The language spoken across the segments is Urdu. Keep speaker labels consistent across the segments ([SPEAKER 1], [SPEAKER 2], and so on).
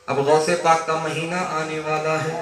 [SPEAKER 1] اب غوث پاک کا مہینہ آنے والا ہے،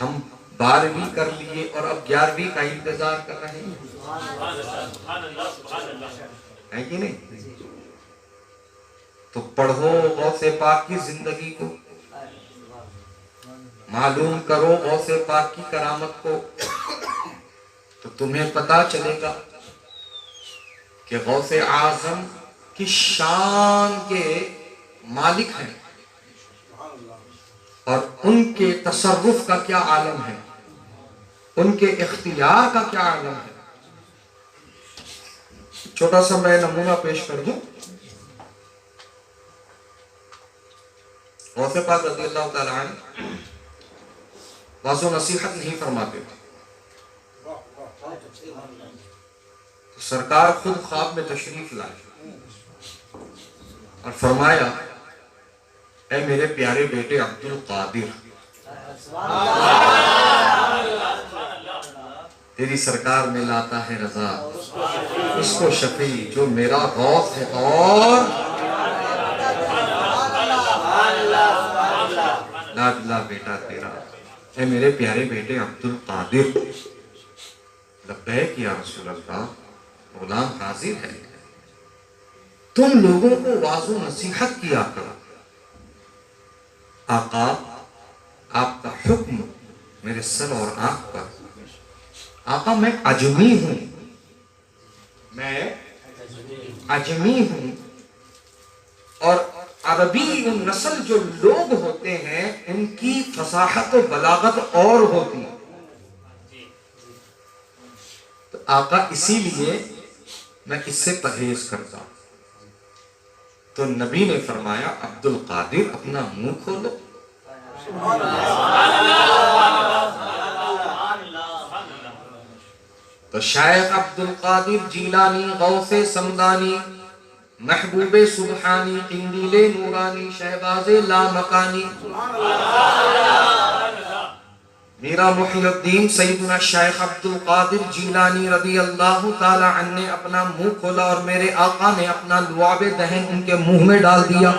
[SPEAKER 1] ہم 12ویں کر لیے اور اب 11ویں کا انتظار کر رہے ہیں، ہے کہ نہیں؟ تو پڑھو غوث پاک کی زندگی کو، معلوم کرو غوث پاک کی کرامت کو، تو تمہیں پتا چلے گا کہ غوث اعظم کی شان کے مالک ہیں اور ان کے تصرف کا کیا عالم ہے، ان کے اختیار کا کیا عالم ہے۔ چھوٹا سا میں نمونہ پیش کر دوں۔ غوث پاک رضی اللہ تعالیٰ عنہ واضح و نصیحت نہیں فرماتے تھے، تو سرکار خود خواب میں تشریف لائے اور فرمایا، اے میرے پیارے بیٹے عبد القادر، تیری سرکار میں لاتا ہے رضا اس کو شفیع جو میرا غوث ہے، اور لاڈلا بیٹا تیرا، اے میرے پیارے بیٹے عبد القادر۔ لبیک یا رسول اللہ، غلام حاضر ہے، تم لوگوں کو واضح و نصیحت کیا کرو، آقا آپ کا حکم میرے سر اور آنکھ پر۔ آقا میں عجمی ہوں، میں عجمی ہوں، اور عربی نسل جو لوگ ہوتے ہیں ان کی فصاحت و بلاغت اور ہوتی ہے، تو آقا اسی لیے میں اس سے پرہیز کرتا ہوں۔ تو نبی نے فرمایا، عبد القادر اپنا منہ کھولو۔ تو شیخ عبد القادر جیلانی، غوث سمدانی، محبوب سبحانی، قندیل نورانی، شہباز لامکانی، میرا محی الدین سیدنا شیخ عبد القادر جیلانی رضی اللہ تعالی عنہ نے اپنا منہ کھولا اور میرے آقا نے اپنا لعاب دہن ان کے منہ میں ڈال دیا۔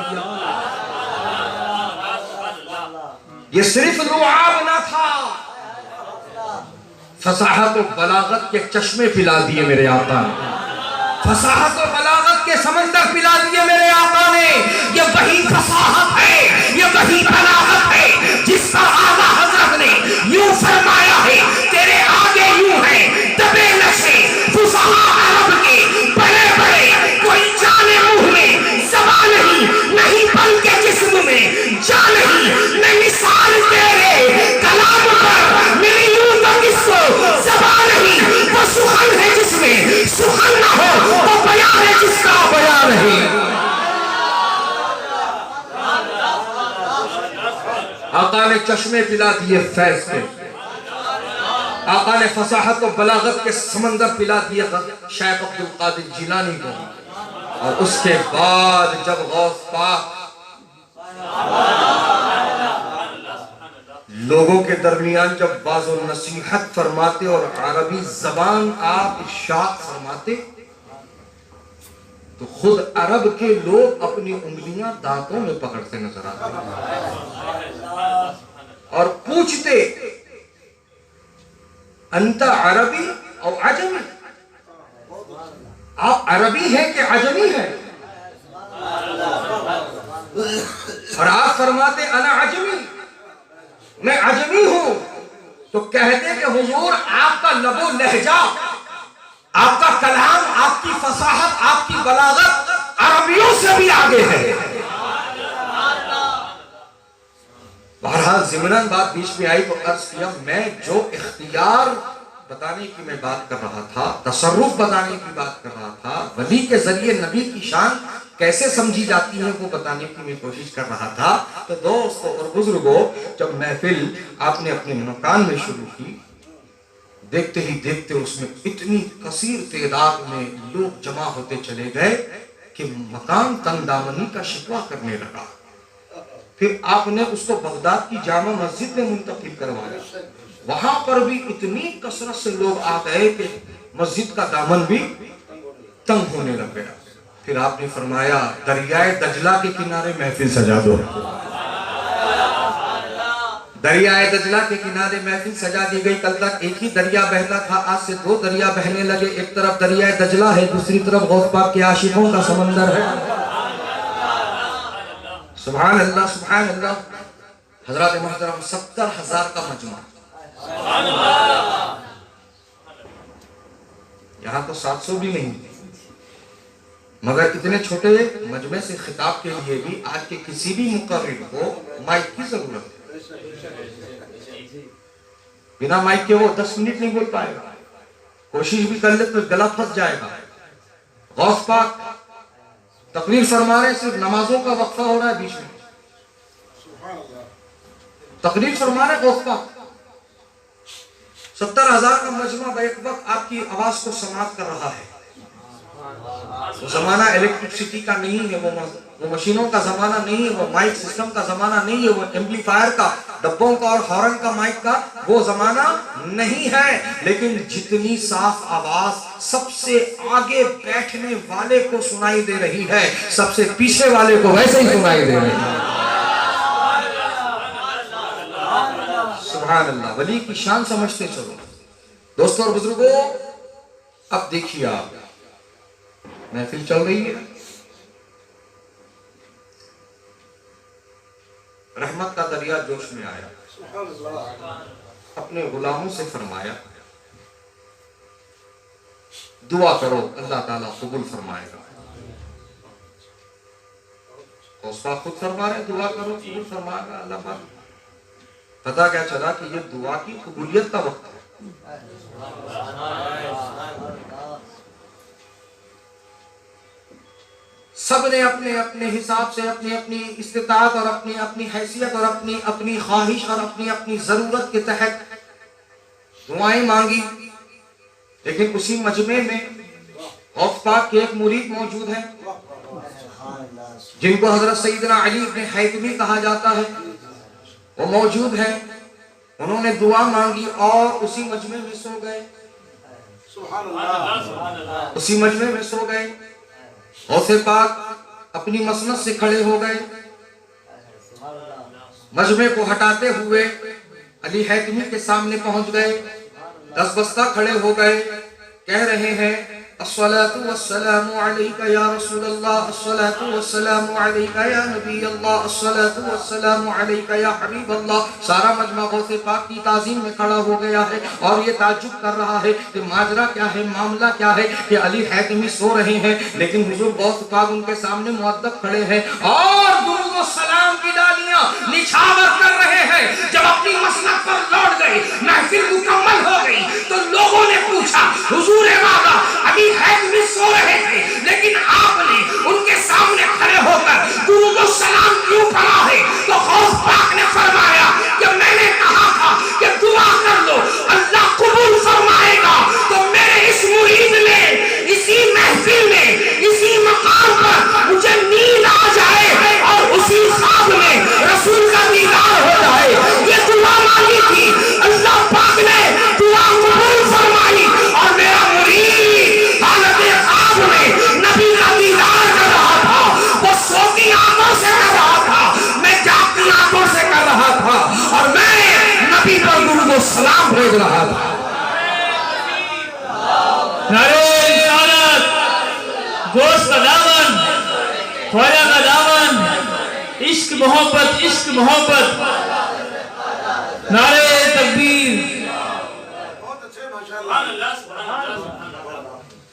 [SPEAKER 1] یہ صرف لعاب نہ تھا، فصاحت و بلاغت کے چشمے پلا دیے میرے آقا نے، فصاحت و بلاغت کے سمندر پلا دیے میرے آقا نے۔ یہ وہی فصاحت ہے، یہ وہی بلاغت ہے جس کا اعلیٰ حضرت نے یوں فرمایا ہے، تیرے آگے یوں ہے دبے نشے فصحاء عرب کے بڑے بڑے، کوئی جانے منہ میں زبان نہیں بلکہ جسم میں جا نہیں، میں مثال تیرے کلام پر میری یوں تو کس کو زبان نہیں، وہ سخن ہے جس میں سخن نہ ہو، وہ بیان ہے جس کا بیان ہے۔ آقا نے چشمے پلا دیے فیض کے، آقا نے فصاحت و بلاغت کے سمندر پلا دیے شیخ عبد القادر جیلانی کو۔ اور اس کے بعد جب غوث پاک لوگوں کے درمیان جب باز و نصیحت فرماتے اور عربی زبان آپ ارشاد فرماتے، تو خود عرب کے لوگ اپنی انگلیاں دانتوں میں پکڑتے نظر آتے اور پوچھتے، انت عربی او عجمی، آپ عربی ہیں کہ عجمی ہیں؟ اور آپ فرماتے انا عجمی، میں عجمی ہوں۔ تو کہتے کہ حضور آپ کا لب و لہجہ، آپ کا کلام، آپ کی فصاحت، آپ کی بلاغت عربیوں سے بھی آگے ہے۔ بہرحال ضمناً بات بیچ میں آئی تو عرض کیا، میں جو اختیار بتانے کی میں بات کر رہا تھا، تصرف بتانے کی بات کر رہا تھا، ولی کے ذریعے نبی کی شان کیسے سمجھی جاتی ہے وہ بتانے کی میں کوشش کر رہا تھا۔ تو دوستو اور بزرگوں، جب محفل آپ نے اپنے مکان میں شروع کی، دیکھتے ہی دیکھتے اس میں اتنی کثیر تعداد میں لوگ جمع ہوتے چلے گئے کہ مکان تنگ دامنی کا شکوہ کرنے لگا۔ پھر آپ نے اس کو بغداد کی جامع مسجد میں منتقل کروایا، وہاں پر بھی اتنی کثرت سے لوگ آ گئے کہ مسجد کا دامن بھی تنگ ہونے لگ گیا۔ پھر آپ نے فرمایا دریائے دجلہ کے کنارے محفل سجا دو. دریائے دجلہ کے کنارے محفل سجا دی گئی. کل تک ایک ہی دریا بہتا تھا، آج سے 2 دریا بہنے لگے. ایک طرف دریائے دجلہ ہے، دوسری طرف غوث پاک کے عاشقوں کا سمندر ہے. سبحان اللہ سبحان اللہ. حضرات محترم 70,000 کا مجمع. یہاں تو 700 بھی نہیں، مگر اتنے چھوٹے مجمع سے خطاب کے لیے بھی آج کے کسی بھی مقرر کو مائک کی ضرورت ہے. بنا مائک کے وہ 10 منٹ نہیں بول پائے گا. کوشش بھی کر لے تو گلا پھنس جائے گا. غوث پاک تقریر فرما رہے، صرف نمازوں کا وقفہ ہو رہا ہے بیچ میں. تقریر فرما رہے غوث پاک. 70,000 کا مجمع بیک وقت آپ کی آواز کو سماعت کر رہا ہے. وہ زمانہ الیکٹرسٹی کا نہیں ہے، وہ مشینوں کا زمانہ نہیں ہے، وہ مائک سسٹم کا زمانہ نہیں ہے، وہ ایمپلیفائر کا، ڈبوں کا اور ہارن کا مائک کا وہ زمانہ نہیں ہے. لیکن جتنی صاف آواز سب سے آگے بیٹھنے والے کو سنائی دے رہی ہے، سب سے پیچھے والے کو ویسے ہی سنائی دے رہی ہے. سبحان اللہ. ولی کی شان سمجھتے چلو. دوستوں اور بزرگوں، اب دیکھیے آپ، محفل چل رہی ہے، رحمت کا دریا جوش میں آیا. اپنے غلاموں سے فرمایا دعا کرو، اللہ تعالیٰ قبول فرمائے گا. حوصلہ خود فرما رہے دعا کرو قبول فرمائے گا اللہ پاک. پتا کیا چلا کہ یہ دعا کی قبولیت کا وقت ہے. سب نے اپنے اپنے حساب سے اپنی اپنی استطاعت اور اپنی اپنی حیثیت اور اپنی اپنی خواہش اور اپنی اپنی ضرورت کے تحت دعائیں مانگی. لیکن اسی مجمع میں غوث پاک کے ایک مرید موجود ہیں جن کو حضرت سیدنا علی بن حیتمی کہا جاتا ہے. وہ موجود ہیں. انہوں نے دعا مانگی اور اسی مجمع میں سو گئے. اسی مجمع میں سو گئے. غوث پاک اپنی مسند سے کھڑے ہو گئے. مجمع کو ہٹاتے ہوئے علی حیتمی کے سامنے پہنچ گئے. دس بستہ کھڑے ہو گئے. کہہ رہے ہیں الصلاة والسلام علیکہ یا رسول اللہ، الصلاة والسلام علیکہ یا نبی اللہ، الصلاة والسلام علیکہ یا حبیب اللہ. سارا مجمع غوث پاک کی تعظیم میں کھڑا ہو گیا ہے اور یہ تعجب کر رہا ہے کہ ماجرا کیا ہے، معاملہ کیا ہے کہ علی حیتمی سو رہے ہیں لیکن حضور غوث پاک ان کے سامنے مؤدب کھڑے ہیں اور درود و سلام کی ڈالیاں نچھاور کر رہے ہیں. جب اپنی مسند پر لوٹ گئے، محفل مکمل ہو گئی تو لوگوں نے پوچھا حضور والا علی حیتمی سو رہے تھے لیکن آپ نے ان کے سامنے کھڑے ہو کر درود و سلام کیوں پڑھا ہے؟ تو غوث پاک نے فرمایا کہ میں نے کہا تھا کہ دعا کر لو اللہ قبول فرمائے گا. تو میرے اس مرید نے اسی محفل میں اسی مقام پر مجھے نیند آ جائے اور اسی خواب میں رسول کا دیدار ہو جائے. یہ دعا مانگی تھی، اللہ پاک نے دعا قبول فرمائی اور میرا مرید حالت خواب میں نبی کا دیدار کر رہا تھا. وہ سوتی آنکھوں سے کر رہا تھا، میں جاگتی آنکھوں سے کر رہا تھا اور میں نبی پر درود و سلام بھیج رہا تھا.
[SPEAKER 2] نعرہ رسالت، گوشت کا دامن، خواجہ کا دامن، عشق محبت، عشق محبت، نعرہ تکبیر.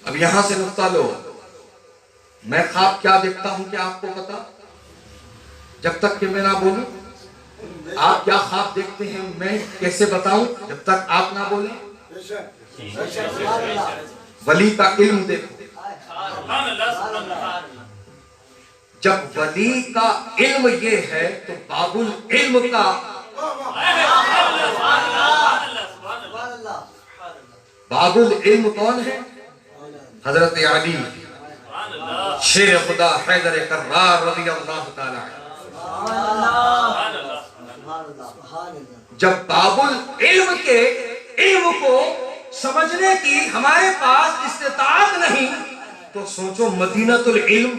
[SPEAKER 1] اب یہاں سے نقطہ لو. میں خواب کیا دیکھتا ہوں کہ آپ کو پتا؟ جب تک کہ میں نہ بولوں. آپ کیا خواب دیکھتے ہیں میں کیسے بتاؤں جب تک آپ نہ بولیں؟ ولی کا علم دیکھو. جب ولی کا علم یہ ہے تو باب العلم کا باب العلم کون ہے؟ حضرت علی شیر خدا حیدر کرار رضی اللہ تعالی عنہ. جب باب العلم کے علم کو سمجھنے کی ہمارے پاس استطاعت نہیں تو سوچو مدینۃ العلم،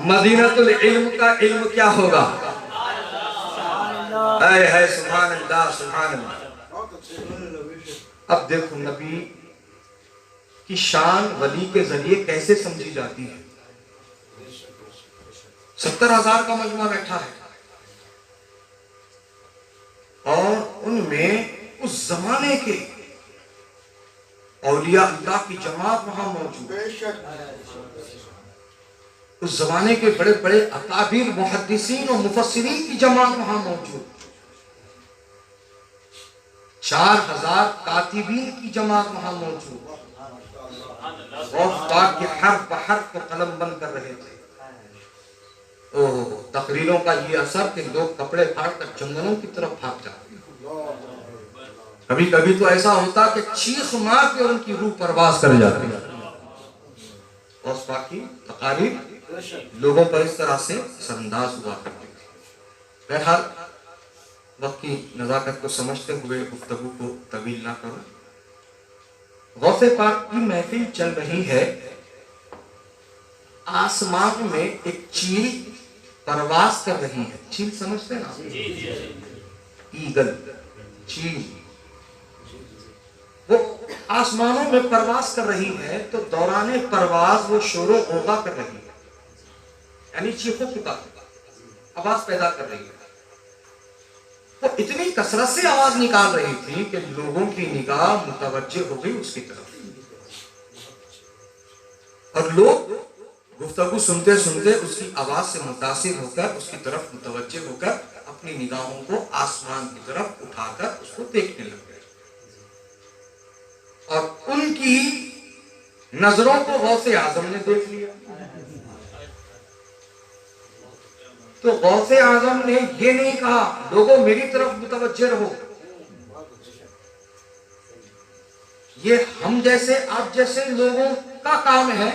[SPEAKER 1] مدینۃ العلم کا علم کیا ہوگا؟ اے ہے سبحان اللہ سبحان اللہ۔ اب دیکھو نبی کی شان ولی کے ذریعے کیسے سمجھی جاتی ہے۔ 70,000 کا مجمع بیٹھا ہے اور ان میں اس زمانے کے اولیاء اللہ کی جماعت وہاں موجود ہے، اس زمانے کے بڑے بڑے اکابر محدثین اور مفسرین کی جماعت وہاں موجود، 4,000 کاتبین کی جماعت وہاں موجود، اور پاک کے حرف بحرف کو قلم بند کر رہے تھے۔ تقریروں کا یہ اثر کہ لوگ کپڑے پھاڑ کر جنگلوں کی طرف بھاگ جاتے، کبھی کبھی تو ایسا ہوتا کہ چیخ مار کے ان کی روح پرواز کر جاتی، اور باقی تقاریر لوگوں پر اس طرح سے اثر انداز ہوا کرتی تھی۔ بہرحال وقت کی نزاکت کو سمجھتے ہوئے گفتگو کو طویل نہ کرو۔ غوث پاک کی محفل چل رہی ہے، آسمان میں ایک چیل پرواز کر رہی ہے۔ چیل سمجھتے نا؟ ایگل، چیل، وہ آسمانوں میں پرواز کر رہی ہے، تو دوران پرواز وہ شور و غوغا کر رہی ہے، یعنی چیخو پکار آواز پیدا کر رہی ہے۔ وہ اتنی کثرت سے آواز نکال رہی تھی کہ لوگوں کی نگاہ متوجہ ہو گئی اس کی طرف، اور لوگ گفتگو سنتے سنتے اس کی آواز سے متاثر ہو کر اس کی طرف متوجہ ہو کر اپنی نگاہوں کو آسمان کی طرف اٹھا کر اس کو دیکھنے لگ گئے، اور ان کی نظروں کو غوث اعظم نے دیکھ لیا۔ تو غوث اعظم نے یہ نہیں کہا لوگوں میری طرف متوجہ رہو، یہ ہم جیسے آپ جیسے لوگوں کا کام ہے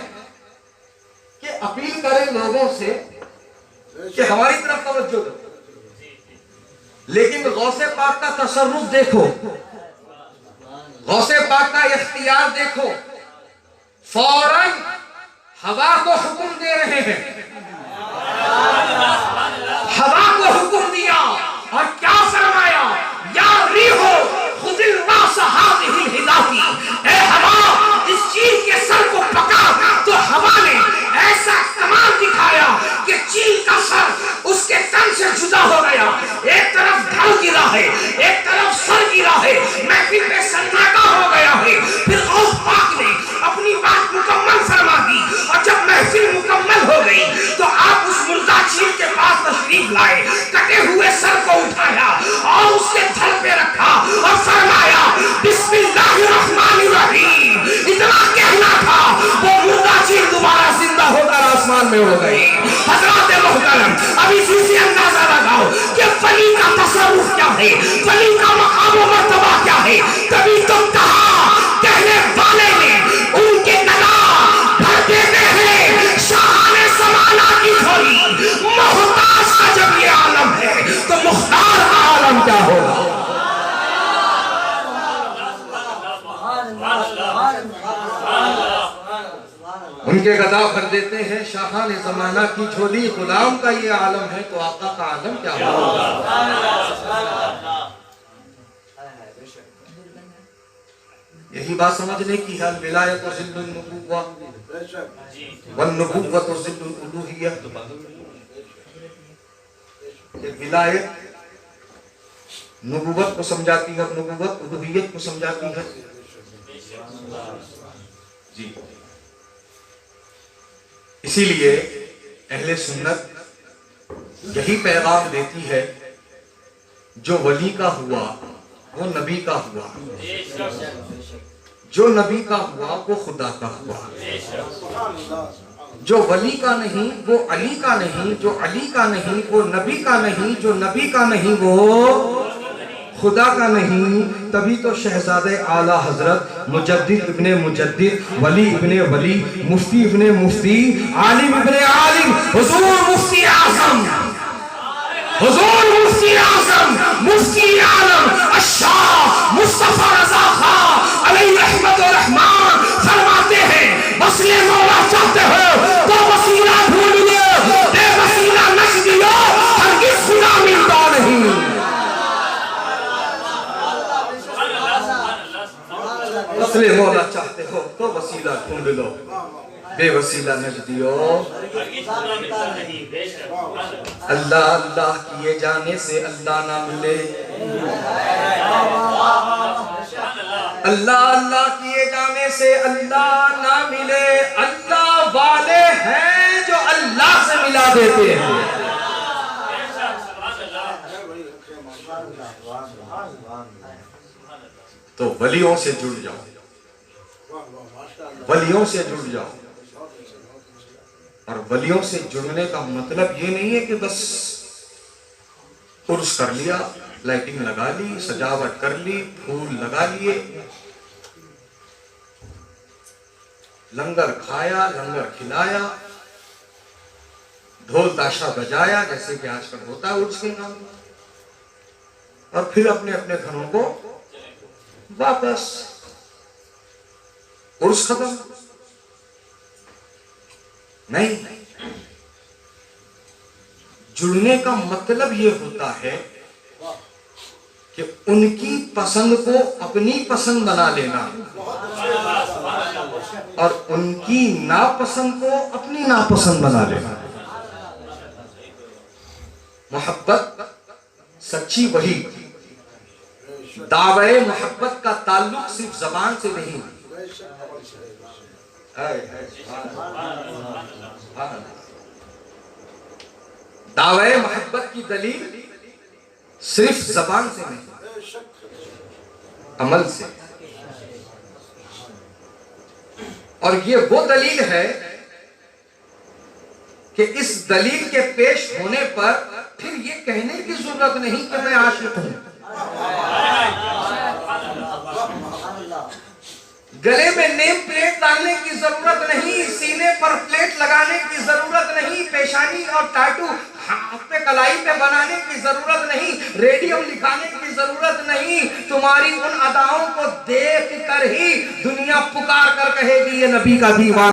[SPEAKER 1] کہ اپیل کریں لوگوں سے کہ ہماری طرف توجہ دو، لیکن غوث پاک کا تصرف دیکھو، غوث پاک کا اختیار دیکھو، فوراً ہوا کو حکم دے رہے ہیں، ہوا کو حکم دیا اور کیا فرمایا؟ یا ریحو خذ الراس هذه الهداة، اے ہوا اس چیل کے سر کو پکڑ۔ تو ہوا نے ایسا کمال دکھایا کہ چیل کا سر اس کے تن سے جدا ہو گیا، ایک طرف ڈھل گرا ہے، ایک طرف سر گرا ہے، محفل میں سناٹا ہو گیا ہے۔ پھر غوث پاک نے اپنی بات مکمل فرما دی، اور جب محفل مکمل ہو گئی تو آپ اس مردہ چیل کے پاس تشریف لائے، کٹے ہوئے سر کو اٹھایا اور اس کے دھڑ پہ رکھا اور فرمایا بسم اللہ الرحمن الرحیم۔ اتنا کہنا تھا وہ مردہ چیل دوبارہ زندہ ہو کر آسمان میں ہو گئی۔ حضرات محترم، اب اسی سے اندازہ لگاؤ کہ ولی کا تصرف کیا ہے، ولی کا مقام و مرتبہ کیا ہے۔ تبھی تو کہا کہنے والے نے ان کے نگاہ بھر دیتے ہیں شاہان زمانہ کی جھولی۔ محتاج کا جب یہ عالم ہے تو مختار کا عالم کیا ہوگا؟ ان کے گدا بھر دیتے ہیں شاہان زمانہ کی جھولی۔ غلام کا یہ عالم ہے تو آقا کا عالم کیا ہوگا؟ یہی بات سمجھنے کی ہے، الولایت ظل النبوہ والنبوۃ ظل الالوہیہ۔ ولایت نبوت کو سمجھاتی ہے، نبوت الوہیت کو سمجھاتی ہے۔ جی اسی لیے اہل سنت یہی پیغام دیتی ہے، جو ولی کا ہوا وہ نبی کا ہوا، جو نبی کا ہوا وہ خدا کا ہوا، جو ولی کا نہیں وہ علی کا نہیں، جو علی کا نہیں وہ نبی کا نہیں، جو نبی کا نہیں وہ خدا کا نہیں۔ تبھی تو شہزادہ اعلیٰ حضرت مجدد ابن مجدد، ولی ابن ولی، مفتی ابن مفتی، عالم ابن عالم، حضور مفتی اعظم، حضور مفتی اعظم، مفتی عالم الشاہ مصطفیٰ رضا خان علیہ رحمت و رحمان فرماتے ہیں وصل مولا چاہتے ہو تو وسیلہ ڈھونڈ لو، بے وسیلہ نچ لو، ہرگز خدا ملتا نہیں۔ وصل مولا چاہتے ہو تو وسیلہ ڈھونڈ لو، بے وسیلہ نجدیو۔ اللہ اللہ کیے جانے سے اللہ نہ ملے، اللہ اللہ کیے جانے سے اللہ نہ ملے، اللہ والے ہیں جو اللہ سے ملا دیتے ہیں۔ تو ولیوں سے جڑ جاؤ، ولیوں سے جڑ جاؤ۔ اور ولیوں سے جڑنے کا مطلب یہ نہیں ہے کہ بس عرس کر لیا، لائٹنگ لگا لی، سجاوٹ کر لی، پھول لگا لیے، لنگر کھایا، لنگر کھلایا، ڈھول تاشا بجایا جیسے کہ آج کل ہوتا ہے عرس کے نام، اور پھر اپنے اپنے گھروں کو واپس، عرس ختم۔ نہیں، جڑنے کا مطلب یہ ہوتا ہے کہ ان کی پسند کو اپنی پسند بنا لینا اور ان کی ناپسند کو اپنی ناپسند بنا لینا۔ محبت سچی وہی، دعوے محبت کا تعلق صرف زبان سے نہیں، دعوے محبت کی دلیل صرف زبان سے نہیں، عمل سے۔ اور یہ وہ دلیل ہے کہ اس دلیل کے پیش ہونے پر پھر یہ کہنے کی ضرورت نہیں کہ میں عاشق ہوں، گلے میں نیم پلیٹ ڈالنے کی ضرورت نہیں، سینے پر پلیٹ لگانے کی ضرورت نہیں، پیشانی اور ٹیٹو اپنے کلائی پہ بنانے کی ضرورت نہیں، ریڈیم لکھانے کی ضرورت نہیں۔ تمہاری ان اداؤں کو دیکھ کر ہی دنیا پکار کر کہے گی یہ نبی کا دیوانہ